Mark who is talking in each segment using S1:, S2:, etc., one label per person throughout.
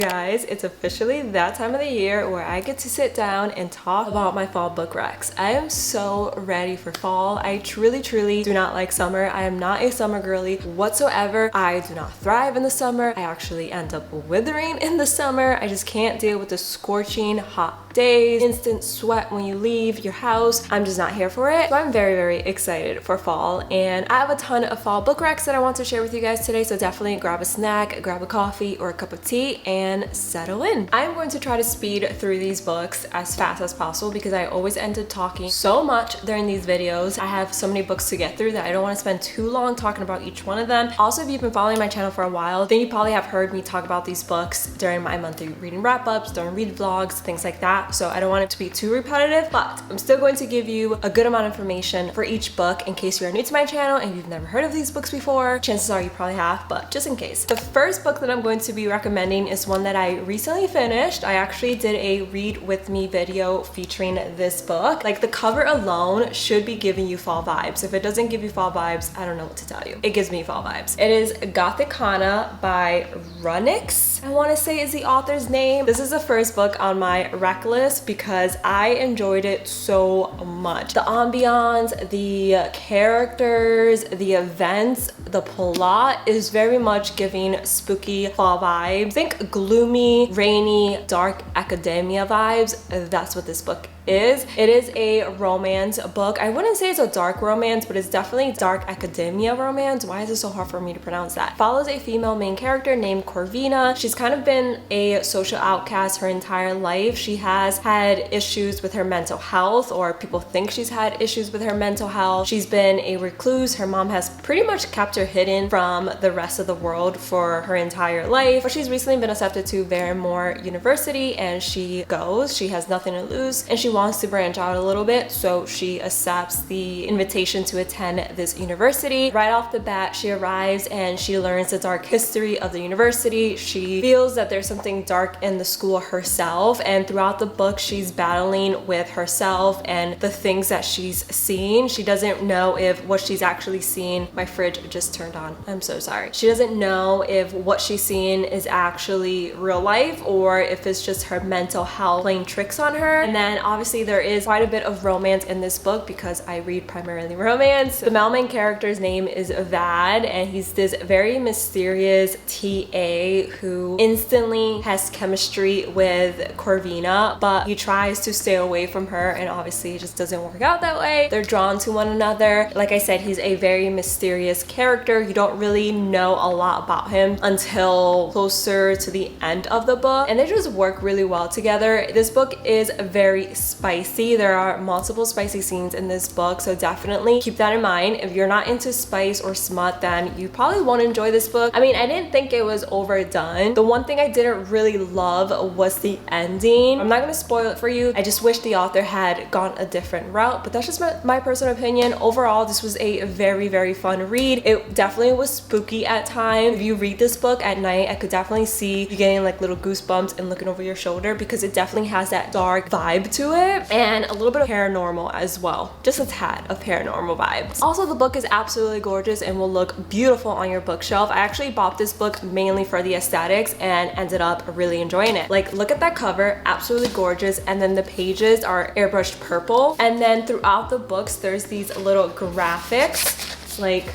S1: Guys, it's officially that time of the year where I get to sit down and talk about my fall book recs. I am so ready for fall. I truly do not like summer. I am not a summer girly whatsoever. I do not thrive in the summer. I actually end up withering in the summer. I just can't deal with the scorching hot days, instant sweat when you leave your house. I'm just not here for it. So I'm very excited for fall, and I have a ton of fall book recs that I want to share with you guys today, so definitely grab a snack, grab a coffee or a cup of tea, and settle in. I'm going to try to speed through these books as fast as possible because I always end up talking so much during these videos. I have so many books to get through that I don't want to spend too long talking about each one of them. Also, if you've been following my channel for a while, then you probably have heard me talk about these books during my monthly reading wrap-ups, during read vlogs, things like that. So I don't want it to be too repetitive, but I'm still going to give you a good amount of information for each book in case you are new to my channel and you've never heard of these books before. Chances are you probably have, but just in case. The first book that I'm going to be recommending is one that I recently finished. I actually did a read with me video featuring this book. Like, the cover alone should be giving you fall vibes. If it doesn't give you fall vibes, I don't know what to tell you. It gives me fall vibes. It is Gothicana by Runnix, I want to say is the author's name. This is the first book on my rec list because I enjoyed it so much. The ambiance, the characters, the events, the plot is very much giving spooky fall vibes. Think gloomy, rainy, dark academia vibes. That's what this book is. It is a romance book. I wouldn't say it's a dark romance, but it's definitely dark academia romance. Why is it so hard for me to pronounce that? Follows a female main character named Corvina. She's kind of been a social outcast her entire life. She has had issues with her mental health, or people think she's had issues with her mental health. She's been a recluse. Her mom has pretty much kept her hidden from the rest of the world for her entire life. But she's recently been accepted to Barrymore University, and she goes. She has nothing to lose, and she wants to branch out a little bit, so she accepts the invitation to attend this university. Right off the bat, she arrives and she learns the dark history of the university. She feels that there's something dark in the school herself, and throughout the book she's battling with herself and the things that she's seen. She doesn't know if what she's actually seen— my fridge just turned on, I'm so sorry. She doesn't know if what she's seeing is actually real life or if it's just her mental health playing tricks on her. And then obviously there is quite a bit of romance in this book because I read primarily romance. The male main character's name is Vad, and he's this very mysterious TA who instantly has chemistry with Corvina, but he tries to stay away from her, and obviously it just doesn't work out that way. They're drawn to one another. Like I said, he's a very mysterious character. You don't really know a lot about him until closer to the end of the book, and they just work really well together. This book is very spicy. There are multiple spicy scenes in this book, so definitely keep that in mind. If you're not into spice or smut, then you probably won't enjoy this book. I mean, I didn't think it was overdone. The one thing I didn't really love was the ending. I'm not gonna spoil it for you. I just wish the author had gone a different route, but that's just my personal opinion. Overall, this was a very fun read. It definitely was spooky at times. If you read this book at night, I could definitely see you getting like little goosebumps and looking over your shoulder because it definitely has that dark vibe to it, and a little bit of paranormal as well. Just a tad of paranormal vibes. Also, the book is absolutely gorgeous and will look beautiful on your bookshelf. I actually bought this book mainly for the aesthetics and ended up really enjoying it. Like, look at that cover, absolutely gorgeous, and then the pages are airbrushed purple, and then throughout the books there's these little graphics, like,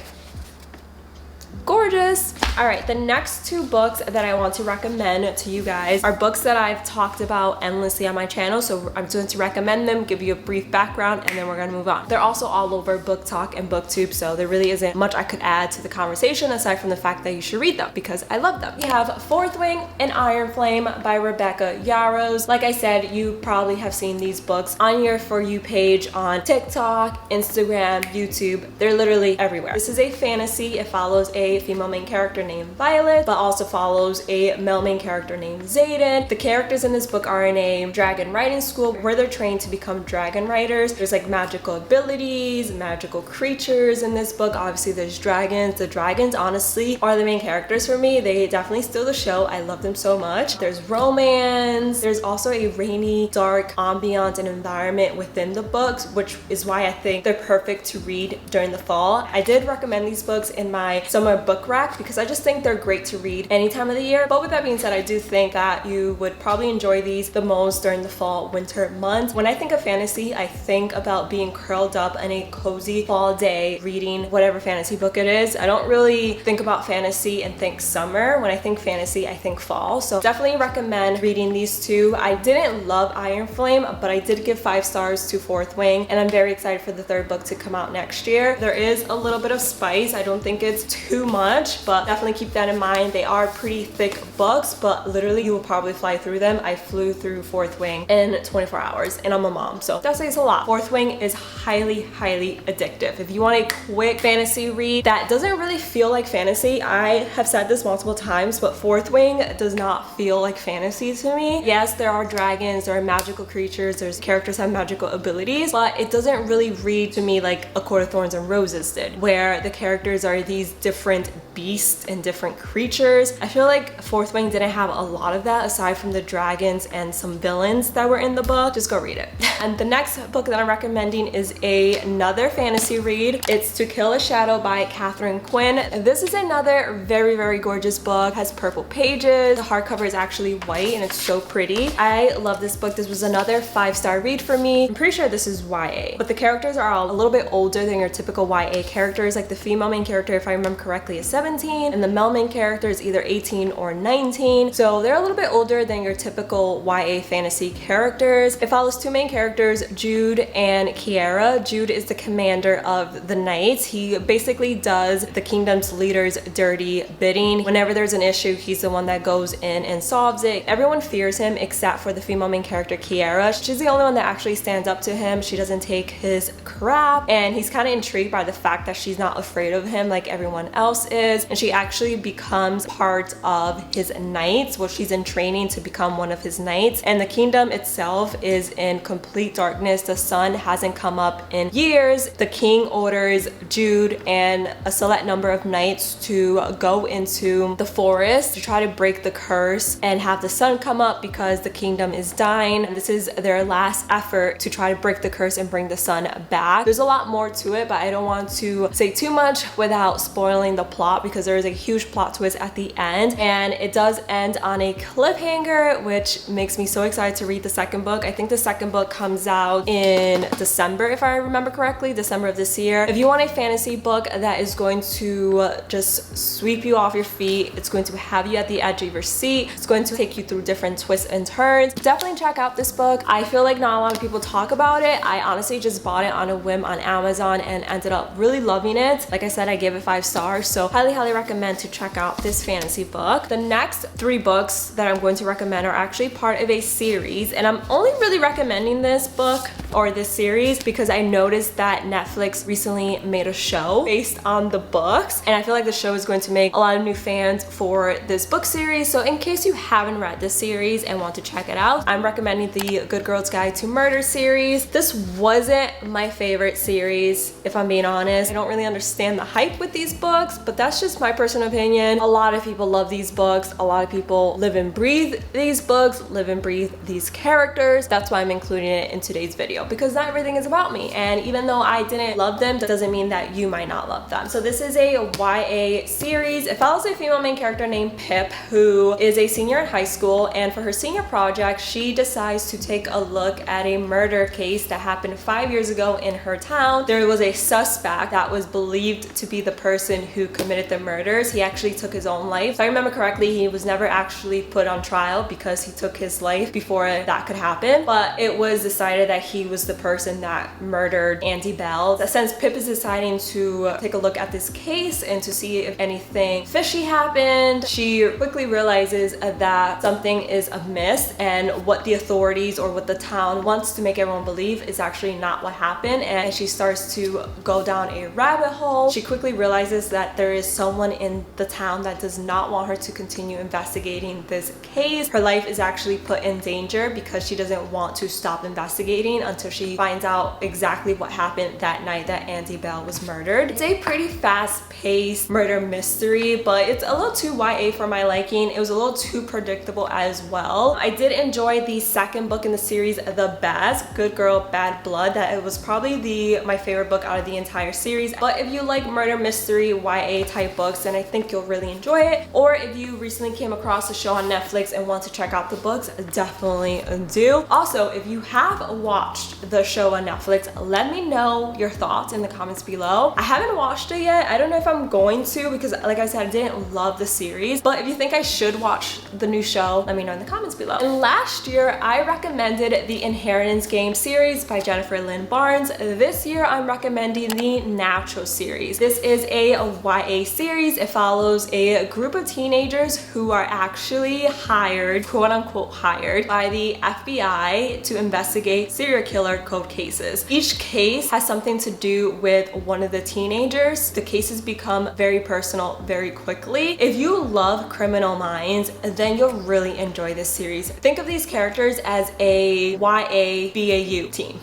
S1: gorgeous. All right, the next two books that I want to recommend to you guys are books that I've talked about endlessly on my channel, so I'm going to recommend them, give you a brief background, and then we're gonna move on. They're also all over BookTok and BookTube, so there really isn't much I could add to the conversation aside from the fact that you should read them because I love them. We have Fourth Wing and Iron Flame by Rebecca Yarros. Like I said, you probably have seen these books on your For You page on TikTok, Instagram, YouTube. They're literally everywhere. This is a fantasy. It follows a female main character named Violet, but also follows a male main character named Xaden. The characters in this book are in a dragon riding school where they're trained to become dragon riders. There's like magical abilities, magical creatures in this book. Obviously there's dragons. The dragons honestly are the main characters for me. They definitely steal the show. I love them so much. There's romance. There's also a rainy, dark ambiance and environment within the books, which is why I think they're perfect to read during the fall. I did recommend these books in my summer book book rack because I just think they're great to read any time of the year. But with that being said, I do think that you would probably enjoy these the most during the fall winter months. When I think of fantasy, I think about being curled up in a cozy fall day reading whatever fantasy book it is. I don't really think about fantasy and think summer. When I think fantasy, I think fall. So definitely recommend reading these two. I didn't love Iron Flame, but I did give 5 stars to Fourth Wing, and I'm very excited for the third book to come out next year. There is a little bit of spice. I don't think it's too much, but definitely keep that in mind. They are pretty thick books, but literally you will probably fly through them. I flew through Fourth Wing in 24 hours, and I'm a mom, so that says a lot. Fourth Wing is highly addictive. If you want a quick fantasy read that doesn't really feel like fantasy, I have said this multiple times, but Fourth Wing does not feel like fantasy to me. Yes, there are dragons, there are magical creatures, there's characters have magical abilities, but it doesn't really read to me like A Court of Thorns and Roses did, where the characters are these different beasts and different creatures. I feel like Fourth Wing didn't have a lot of that aside from the dragons and some villains that were in the book. Just go read it. And the next book that I'm recommending is another fantasy read. It's To Kill a Shadow by Catherine Quinn. This is another very gorgeous book. It has purple pages. The hardcover is actually white and it's so pretty. I love this book. This was another 5-star read for me. I'm pretty sure this is YA, but the characters are all a little bit older than your typical YA characters. Like the female main character, if I remember correctly, is 17, and the male main character is either 18 or 19. So they're a little bit older than your typical YA fantasy characters. It follows 2 main characters, Jude and Kiera. Jude is the commander of the Knights. He basically does the kingdom's leader's dirty bidding. Whenever there's an issue, he's the one that goes in and solves it. Everyone fears him except for the female main character, Kiera. She's the only one that actually stands up to him. She doesn't take his crap, and he's kind of intrigued by the fact that she's not afraid of him like everyone else is, and she actually becomes part of his knights. Well, she's in training to become one of his knights, and the kingdom itself is in complete darkness. The sun hasn't come up in years. The king orders Jude and a select number of knights to go into the forest to try to break the curse and have the sun come up because the kingdom is dying. And this is their last effort to try to break the curse and bring the sun back. There's a lot more to it, but I don't want to say too much without spoiling the plot because there is a huge plot twist at the end, and it does end on a cliffhanger, which makes me so excited to read the second book. I think the second book comes out in December, if I remember correctly, December of this year. If you want a fantasy book that is going to just sweep you off your feet, it's going to have you at the edge of your seat, it's going to take you through different twists and turns, definitely check out this book. I feel like not a lot of people talk about it. I honestly just bought it on a whim on Amazon and ended up really loving it. Like I said, I gave it 5 stars, so highly recommend to check out this fantasy book. The next 3 books that I'm going to recommend are actually part of a series, and I'm only really recommending this book or this series because I noticed that Netflix recently made a show based on the books, and I feel like the show is going to make a lot of new fans for this book series. So in case you haven't read this series and want to check it out, I'm recommending the Good Girl's Guide to Murder series. This wasn't my favorite series, if I'm being honest. I don't really understand the hype with these books, but that's just my personal opinion. A lot of people love these books. A lot of people live and breathe these books, live and breathe these characters. That's why I'm including it in today's video, because not everything is about me. And even though I didn't love them, that doesn't mean that you might not love them. So this is a YA series. It follows a female main character named Pip, who is a senior in high school, and for her senior project, she decides to take a look at a murder case that happened 5 years ago in her town. There was a suspect that was believed to be the person who committed the murders. He actually took his own life. If I remember correctly, he was never actually put on trial because he took his life before that could happen, but it was decided that he was the person that murdered Andy Bell. Since Pip is deciding to take a look at this case and to see if anything fishy happened, she quickly realizes that something is amiss, and what the authorities or what the town wants to make everyone believe is actually not what happened, and she starts to go down a rabbit hole. She quickly realizes that there is someone in the town that does not want her to continue investigating this case. Her life is actually put in danger because she doesn't want to stop investigating until she finds out exactly what happened that night that Andy Bell was murdered. It's a pretty fast-paced murder mystery, but it's a little too YA for my liking. It was a little too predictable as well. I did enjoy the second book in the series the best, Good Girl Bad Blood. That it was probably my favorite book out of the entire series. But if you like murder mystery YA type books, then I think you'll really enjoy it. Or if you recently came across the show on Netflix and want to check out the books, definitely do. Also, if you have watched the show on Netflix, let me know your thoughts in the comments below. I haven't watched it yet. I don't know if I'm going to, because like I said, I didn't love the series. But if you think I should watch the new show, let me know in the comments below. And last year, I recommended the Inheritance Game series by Jennifer Lynn Barnes. This year, I'm recommending the Natural series. This is a YA series. It follows a group of teenagers who are actually hired, quote unquote hired, by the FBI to investigate serial killer cold cases. Each case has something to do with one of the teenagers. The cases become very personal very quickly. If you love Criminal Minds, then you'll really enjoy this series. Think of these characters as a YA BAU team.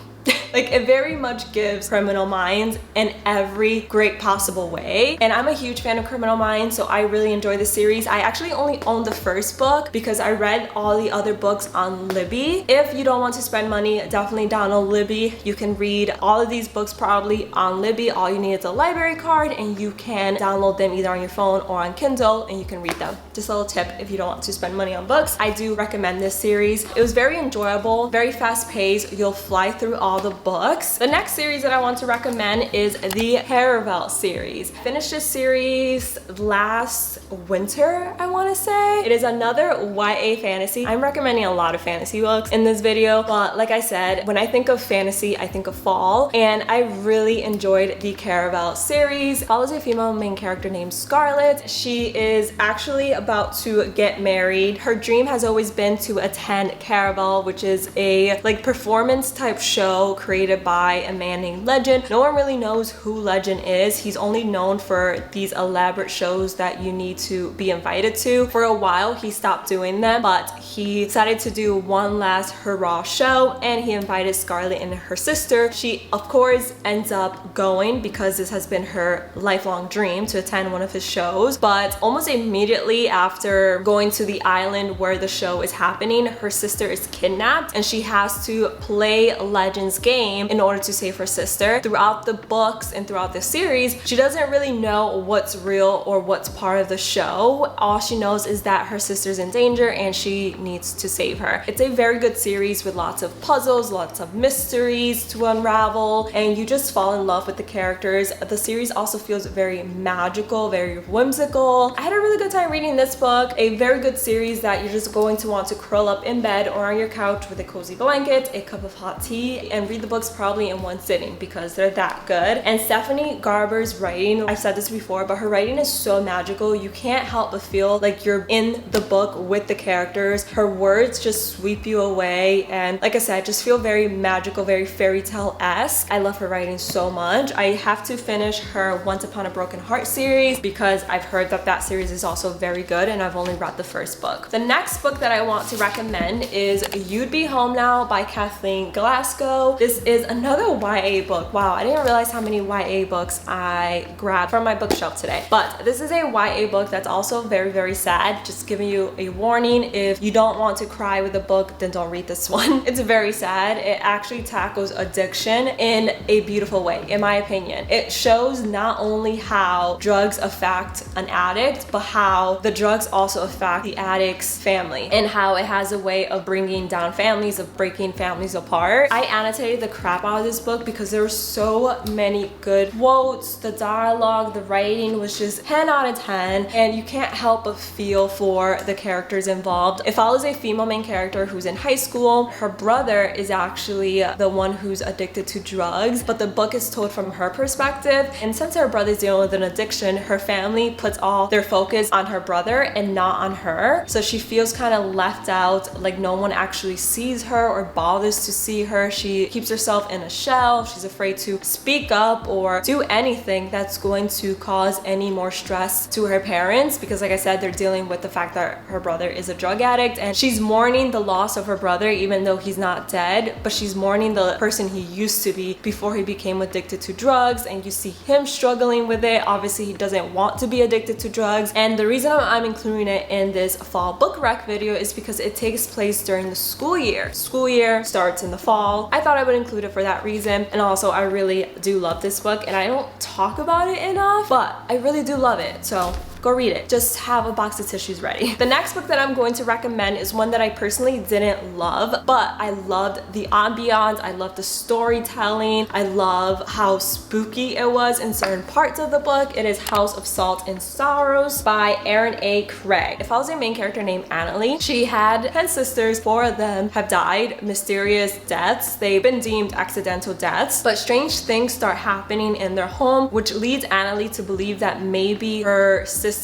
S1: Like, it very much gives Criminal Minds in every great possible way. And I'm a huge fan of Criminal Minds, so I really enjoy the series. I actually only own the first book because I read all the other books on Libby. If you don't want to spend money, definitely download Libby. You can read all of these books probably on Libby. All you need is a library card and you can download them either on your phone or on Kindle and you can read them. Just a little tip if you don't want to spend money on books. I do recommend this series. It was very enjoyable, very fast paced. You'll fly through all the books. The next series that I want to recommend is the Caraval series. I finished this series last winter, I want to say. It is another YA fantasy. I'm recommending a lot of fantasy books in this video, but like I said, when I think of fantasy, I think of fall, and I really enjoyed the Caraval series. It follows a female main character named Scarlett. She is actually about to get married. Her dream has always been to attend Caraval, which is a like performance type show created by a man named Legend. No one really knows who Legend is. He's only known for these elaborate shows that you need to be invited to. For a while, he stopped doing them, but he decided to do one last hurrah show and he invited Scarlett and her sister. She, of course, ends up going because this has been her lifelong dream to attend one of his shows. But almost immediately after going to the island where the show is happening, her sister is kidnapped and she has to play Legend's game in order to save her sister. Throughout the books and throughout the series, she doesn't really know what's real or what's part of the show. All she knows is that her sister's in danger and she needs to save her. It's a very good series with lots of puzzles, lots of mysteries to unravel, and you just fall in love with the characters. The series also feels very magical, very whimsical. I had a really good time reading this book. A very good series that you're just going to want to curl up in bed or on your couch with a cozy blanket, a cup of hot tea, and read the books probably in one sitting because they're that good. And Stephanie Garber's writing, I've said this before, but her writing is so magical. You can't help but feel like you're in the book with the characters. Her words just sweep you away, and like I said, just feel very magical, very fairy tale-esque. I love her writing so much. I have to finish her Once Upon a Broken Heart series because I've heard that that series is also very good and I've only read the first book. The next book that I want to recommend is You'd Be Home Now by Kathleen Glasgow. This is another YA book. Wow, I didn't realize how many YA books I grabbed from my bookshelf today. But this is a YA book that's also very, very sad. Just giving you a warning. If you don't want to cry with a book, then don't read this one. It's very sad. It actually tackles addiction in a beautiful way, in my opinion. It shows not only how drugs affect an addict, but how the drugs also affect the addict's family and how it has a way of bringing down families, of breaking families apart. I annotated the crap out of this book because there were so many good quotes. The dialogue, the writing was just 10 out of 10, and you can't help but feel for the characters involved. It follows a female main character who's in high school. Her brother is actually the one who's addicted to drugs, but the book is told from her perspective. And since her brother's dealing with an addiction, her family puts all their focus on her brother and not on her. So she feels kind of left out, like no one actually sees her or bothers to see her. She keeps herself in a shell. She's afraid to speak up or do anything that's going to cause any more stress to her parents because, like I said, they're dealing with the fact that her brother is a drug addict, and she's mourning the loss of her brother even though he's not dead, but she's mourning the person he used to be before he became addicted to drugs, and you see him struggling with it. Obviously, he doesn't want to be addicted to drugs, and the reason I'm including it in this fall book rec video is because it takes place during the school year. School year starts in the fall. I thought I would include it for that reason. And also I really do love this book and I don't talk about it enough, but I really do love it. So go read it. Just have a box of tissues ready. The next book that I'm going to recommend is one that I personally didn't love, but I loved the ambiance, I loved the storytelling, I love how spooky it was in certain parts of the book. It is House of Salt and Sorrows by Erin A. Craig. It follows a main character named Annalie. She had 10 sisters, 4 of them have died mysterious deaths. They've been deemed accidental deaths, but strange things start happening in their home, which leads Annalie to believe that maybe her sisters'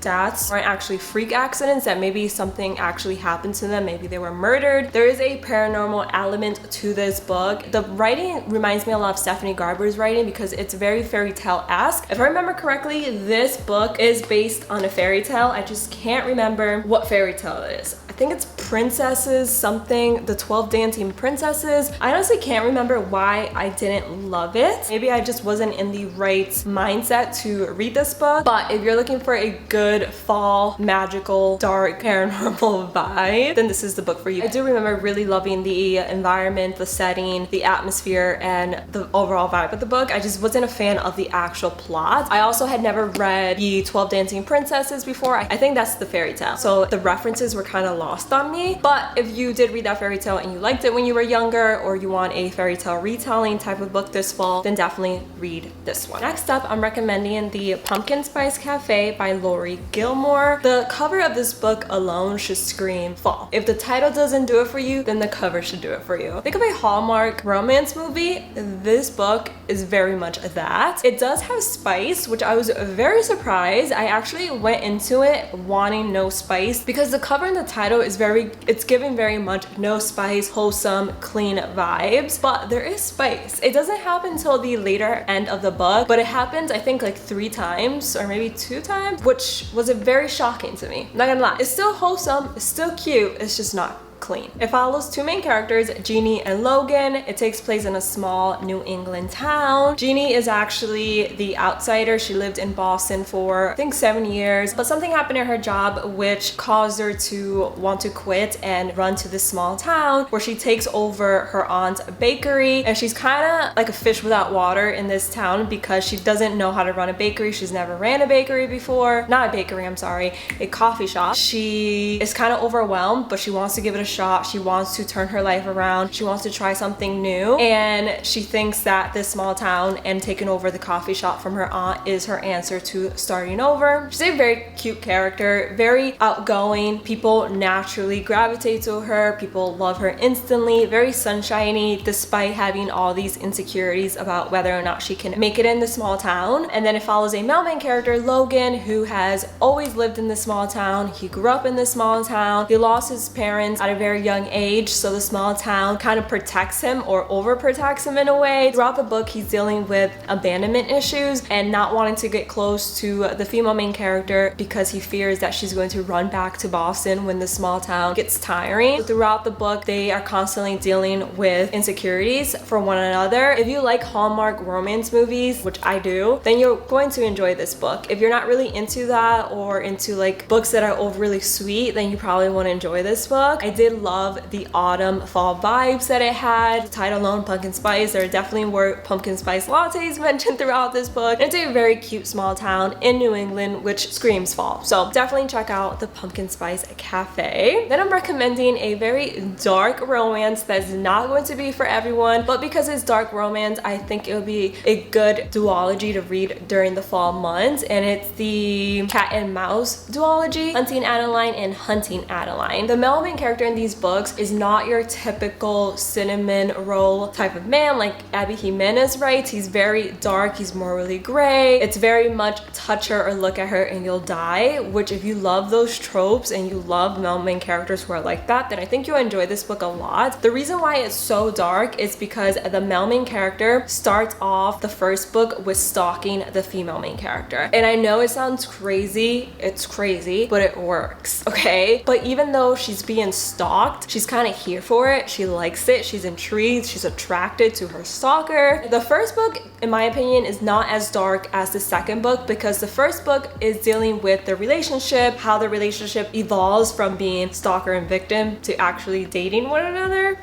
S1: deaths aren't actually freak accidents, that maybe something actually happened to them, maybe they were murdered. There is a paranormal element to this book. The writing reminds me a lot of Stephanie Garber's writing because it's very fairy tale-esque. If I remember correctly, this book is based on a fairy tale. I just can't remember what fairy tale it is. I think it's Princesses something, the 12 Dancing Princesses. I honestly can't remember why I didn't love it. Maybe I just wasn't in the right mindset to read this book, but if you're looking for a good fall, magical, dark, paranormal vibe, then this is the book for you. I do remember really loving the environment, the setting, the atmosphere, and the overall vibe of the book. I just wasn't a fan of the actual plot. I also had never read the 12 Dancing Princesses before. I think that's the fairy tale. So the references were kind of lost on me. But if you did read that fairy tale and you liked it when you were younger, or you want a fairy tale retelling type of book this fall, then definitely read this one. Next up, I'm recommending The Pumpkin Spice Cafe by Lori Gilmore. The cover of this book alone should scream fall. If the title doesn't do it for you, then the cover should do it for you. Think of a Hallmark romance movie. This book is very much that. It does have spice, which I was very surprised. I actually went into it wanting no spice because the cover and the title is it's giving very much no spice, wholesome, clean vibes, but there is spice. It doesn't happen until the later end of the book, but it happens I think like 3 times or maybe 2 times, which was very shocking to me. Not gonna lie, it's still wholesome, it's still cute, it's just not clean. It follows 2 main characters, Jeannie and Logan. It takes place in a small New England town. Jeannie is actually the outsider. She lived in Boston for I think 7 years, but something happened in her job which caused her to want to quit and run to this small town where she takes over her aunt's bakery, and she's kind of like a fish without water in this town because she doesn't know how to run a bakery. She's never ran a bakery before. Not a bakery, I'm sorry, a coffee shop. She is kind of overwhelmed, but she wants to give it a shot. She wants to turn her life around. She wants to try something new, and she thinks that this small town and taking over the coffee shop from her aunt is her answer to starting over. She's a very cute character, very outgoing. People naturally gravitate to her. People love her instantly. Very sunshiny despite having all these insecurities about whether or not she can make it in the small town. And then it follows a male main character, Logan, who has always lived in this small town. He grew up in this small town. He lost his parents at a very young age, so the small town kind of protects him or overprotects him in a way. Throughout the book, he's dealing with abandonment issues and not wanting to get close to the female main character because he fears that she's going to run back to Boston when the small town gets tiring. So throughout the book, they are constantly dealing with insecurities for one another. If you like Hallmark romance movies, which I do, then you're going to enjoy this book. If you're not really into that or into like books that are overly sweet, then you probably won't enjoy this book. I did love the autumn fall vibes that it had. The title alone, Pumpkin Spice, there definitely were pumpkin spice lattes mentioned throughout this book. It's a very cute small town in New England which screams fall, so definitely check out the Pumpkin Spice Cafe. Then I'm recommending a very dark romance that's not going to be for everyone, but because it's dark romance, I think it would be a good duology to read during the fall months, and it's the cat and mouse duology, Hunting Adeline and Hunting Adeline. The male main character in these books is not your typical cinnamon roll type of man like Abby Jimenez writes. He's very dark, he's morally gray. It's very much touch her or look at her and you'll die, which if you love those tropes and you love male main characters who are like that, then I think you'll enjoy this book a lot. The reason why it's so dark is because the male main character starts off the first book with stalking the female main character. And I know it sounds crazy, it's crazy, but it works, okay? But even though she's being stalked, she's kind of here for it. She likes it, she's intrigued, she's attracted to her stalker. The first book, in my opinion, is not as dark as the second book because the first book is dealing with the relationship, how the relationship evolves from being stalker and victim to actually dating one another.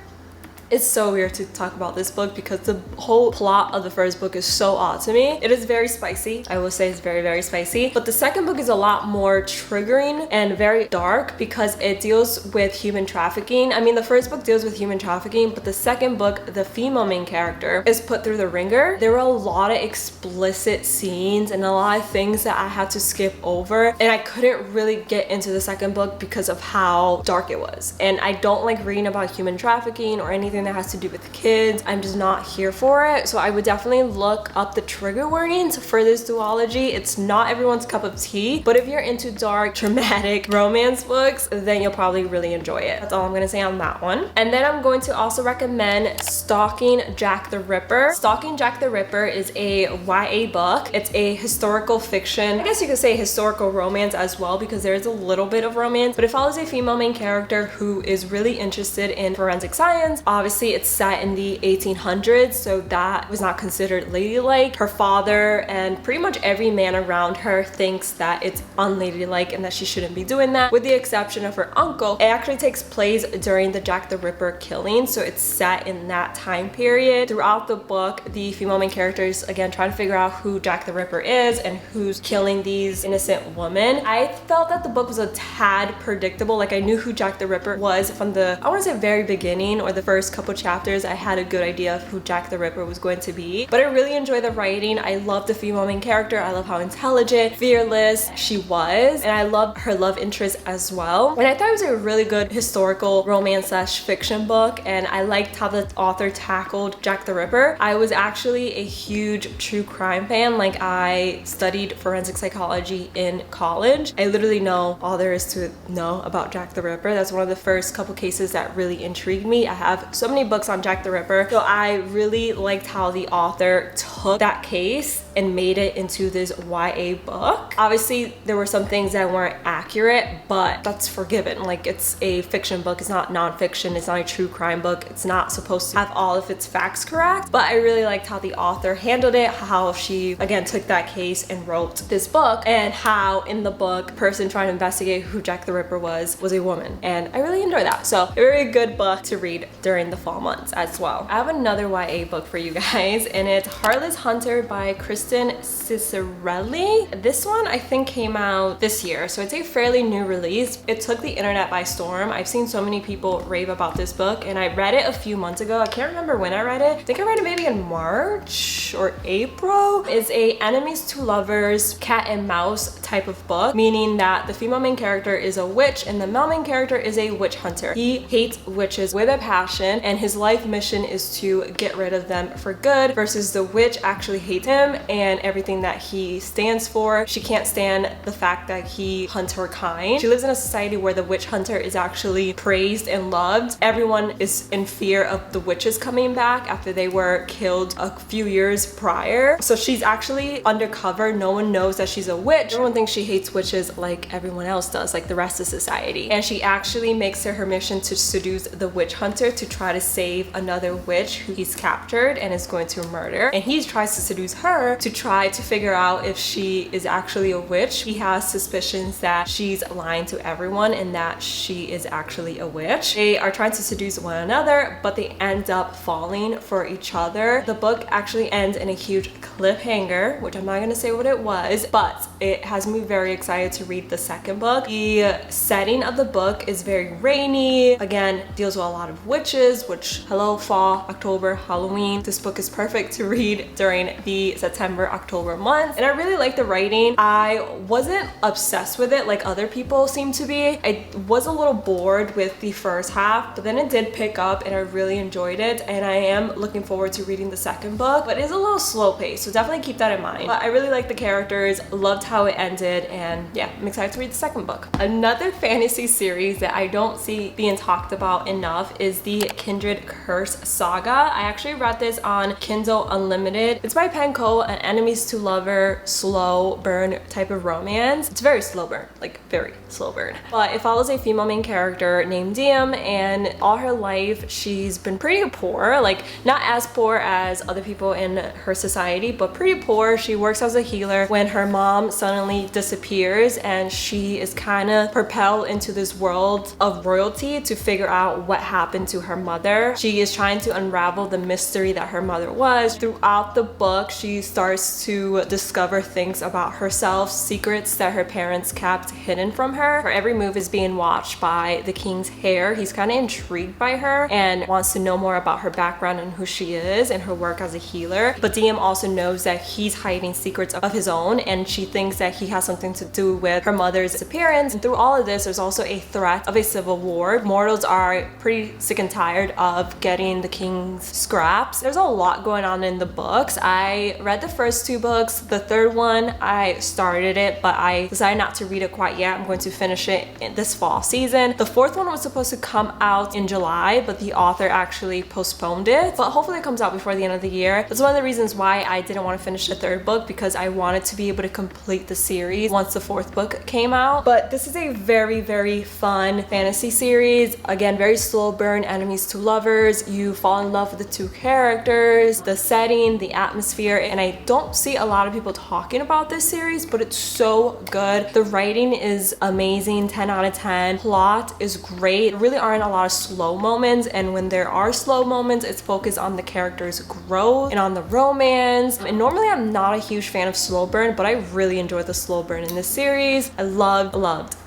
S1: It's so weird to talk about this book because the whole plot of the first book is so odd to me. It is very spicy. I will say it's very, very spicy. But the second book is a lot more triggering and very dark because it deals with human trafficking. I mean, the first book deals with human trafficking, but the second book, the female main character is put through the ringer. There were a lot of explicit scenes and a lot of things that I had to skip over, and I couldn't really get into the second book because of how dark it was. And I don't like reading about human trafficking or anything that has to do with kids. I'm just not here for it. So I would definitely look up the trigger warnings for this duology. It's not everyone's cup of tea, but if you're into dark, dramatic romance books, then you'll probably really enjoy it. That's all I'm gonna say on that one. And then I'm going to also recommend Stalking Jack the Ripper. Stalking Jack the Ripper is a YA book. It's a historical fiction. I guess you could say historical romance as well because there is a little bit of romance, but it follows a female main character who is really interested in forensic science. Obviously, it's set in the 1800s, so that was not considered ladylike. Her father and pretty much every man around her thinks that it's unladylike and that she shouldn't be doing that, with the exception of her uncle. It actually takes place during the Jack the Ripper killing, so it's set in that time period. Throughout the book, the female main characters again trying to figure out who Jack the Ripper is and who's killing these innocent women. I felt that the book was a tad predictable. Like, I knew who Jack the Ripper was from the, I want to say, very beginning or the first couple chapters. I had a good idea of who Jack the Ripper was going to be, but I really enjoyed the writing. I love the female main character. I love how intelligent, fearless she was, and I love her love interest as well. And I thought it was a really good historical romance / fiction book, and I liked how the author tackled Jack the Ripper. I was actually a huge true crime fan. Like, I studied forensic psychology in college. I literally know all there is to know about Jack the Ripper. That's one of the first couple cases that really intrigued me. I have so many books on Jack the Ripper, so I really liked how the author took that case and made it into this YA book. Obviously, there were some things that weren't accurate, but that's forgiven. Like, it's a fiction book, it's not nonfiction, it's not a true crime book, it's not supposed to have all of its facts correct, but I really liked how the author handled it, how she, again, took that case and wrote this book, and how in the book, the person trying to investigate who Jack the Ripper was a woman, and I really enjoyed that. So, a very good book to read during the fall months as well. I have another YA book for you guys, and it's Heartless Hunter by Kristen Ciccarelli. This one I think came out this year, so it's a fairly new release. It took the internet by storm. I've seen so many people rave about this book, and I read it a few months ago. I can't remember when I read it. I think I read it maybe in March or April. It's a enemies to lovers, cat and mouse type of book, meaning that the female main character is a witch and the male main character is a witch hunter. He hates witches with a passion, and his life mission is to get rid of them for good, versus the witch actually hates him and everything that he stands for. She can't stand the fact that he hunts her kind. She lives in a society where the witch hunter is actually praised and loved. Everyone is in fear of the witches coming back after they were killed a few years prior. So she's actually undercover. No one knows that she's a witch. Everyone thinks she hates witches like everyone else does, like the rest of society. And she actually makes it her mission to seduce the witch hunter to try to save another witch who he's captured and is going to murder. And he tries to seduce her to try to figure out if she is actually a witch. He has suspicions that she's lying to everyone and that she is actually a witch. They are trying to seduce one another, but they end up falling for each other. The book actually ends in a huge cliffhanger, which I'm not gonna say what it was, but it has me very excited to read the second book. The setting of the book is very rainy. Again, deals with a lot of witches, which, hello, fall, October, Halloween. This book is perfect to read during the September-October month. And I really like the writing. I wasn't obsessed with it like other people seem to be. I was a little bored with the first half, but then it did pick up and I really enjoyed it. And I am looking forward to reading the second book, but it is a little slow paced, so definitely keep that in mind. But I really like the characters, loved how it ended, and yeah, I'm excited to read the second book. Another fantasy series that I don't see being talked about enough is the Kindred Curse saga. I actually read this on Kindle Unlimited. It's by Penco, an enemies to lover, slow burn type of romance. It's very slow burn, like very slow burn. But it follows a female main character named Diem, and all her life she's been pretty poor, like not as poor as other people in her society, but pretty poor. She works as a healer when her mom suddenly disappears, and she is kind of propelled into this world of royalty to figure out what happened to her mother. She is trying to unravel the mystery that her mother was. Throughout the book, she starts to discover things about herself, secrets that her parents kept hidden from her. Her every move is being watched by the king's heir. He's kind of intrigued by her and wants to know more about her background and who she is and her work as a healer. But Diem also knows that he's hiding secrets of his own, and she thinks that he has something to do with her mother's disappearance. And through all of this, there's also a threat of a civil war. Mortals are pretty sick and tired of getting the king's scraps. There's a lot going on in the books. I read the first 2 books. The third one, I started it, but I decided not to read it quite yet. I'm going to finish it in this fall season. The 4th one was supposed to come out in July, but the author actually postponed it. But hopefully it comes out before the end of the year. That's one of the reasons why I didn't want to finish the 3rd book, because I wanted to be able to complete the series once the 4th book came out. But this is a very, very fun fantasy series. Again, very slow burn, enemies to lovers. You fall in love with the 2 characters, the setting, the atmosphere, and I don't see a lot of people talking about this series, but it's so good. The writing is amazing, 10 out of 10. Plot is great. There really aren't a lot of slow moments, and when there are slow moments, it's focused on the characters' growth and on the romance. And normally I'm not a huge fan of slow burn, but I really enjoyed the slow burn in this series. I loved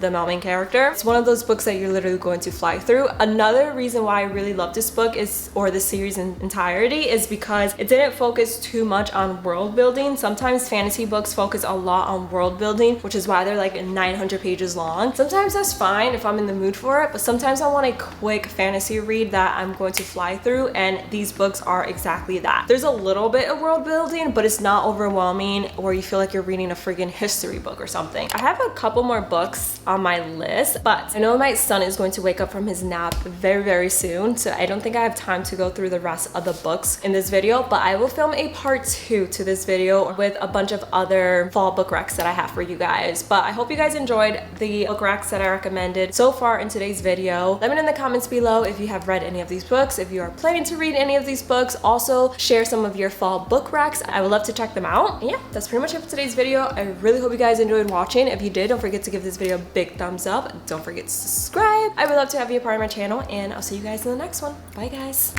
S1: the main character. It's one of those books that you're literally going to fly through. Another reason why I really love this book is, or the series in entirety, is because it didn't focus too much on world building. Sometimes fantasy books focus a lot on world building, which is why they're like 900 pages long. Sometimes that's fine if I'm in the mood for it, but sometimes I want a quick fantasy read that I'm going to fly through, and these books are exactly that. There's a little bit of world building, but it's not overwhelming or you feel like you're reading a friggin' history book or something. I have a couple more books on my list, but I know my son is going to wake up from his nap very, very soon, so I don't think I have time to go through the rest of the books in this video, but I will film a part 2 to this video with a bunch of other fall book recs that I have for you guys. But I hope you guys enjoyed the book recs that I recommended so far in today's video. Let me know in the comments below if you have read any of these books, if you are planning to read any of these books. Also, share some of your fall book recs. I would love to check them out. And yeah, that's pretty much it for today's video. I really hope you guys enjoyed watching. If you did, don't forget to give this video a big thumbs up. Don't forget to subscribe. I would love to have you a part of my channel, and I'll see you guys in the next one. Bye, guys.